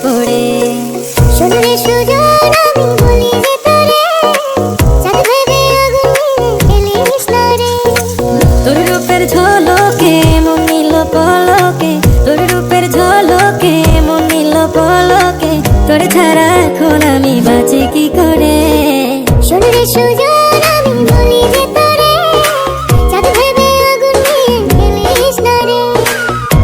পড়ে। শোনরে সুজন আমি বলি যে তোরে, চাঁদ ভেবে আগুন নিয়ে ফেলিস না রে। তোর রূপের ঝলকে মন নিল পলকে, তোর রূপের ঝলকে মন নিল পলকে, তোর ছাড়া এখন আমি বাঁচি কি করে। শোনরে সুজন আমি বলি যে তোরে, চাঁদ ভেবে আগুন নিয়ে ফেলিস না রে।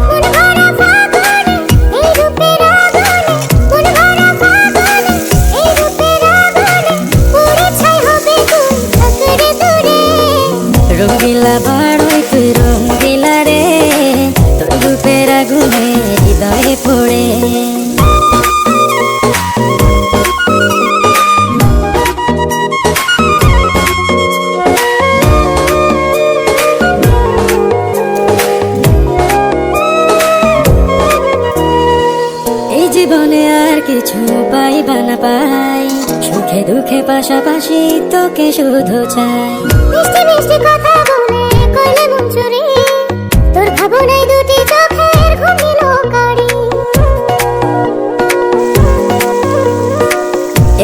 মন ভরা ফাগুনে এই রূপের আগুনে, মন ভরা ফাগুনে এই রূপের আগুনে, পুড়ে ছাই হবে তুই থাকরে দূরে। রঙ্গিলা বাড়ই তুই রঙ্গিলা রে, তোর রূপের আগুনে হৃদয়ে পড়ে। জীবনে আর কিছু পাইবা না পাই, সুখে দুঃখে পাশাপাশি তোকে শুধু চাই। মিষ্টি মিষ্টি কথা বলে কইলে মন চুরি, তোর ভাবনায় দুটি চোখের ঘুম নিল কারি।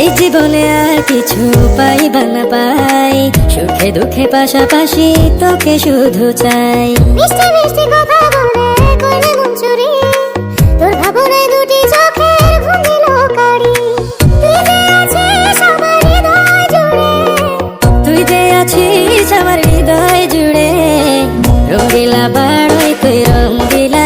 এই জীবনে আর কিছু পাইবা না পাই, সুখে দুঃখে পাশাপাশি তোকে শুধু চাই। মিষ্টি মিষ্টি কথা বলে কইলে মন চুরি, তোর ভাবনায় দুটি চোখের ঘুম নিল কারি। তুই যে আছিস আমার হৃদয় জুড়ে, তুই যে আছিস আমার হৃদয় জুড়ে। রঙ্গিলা বাড়ই তুই রঙ্গিলা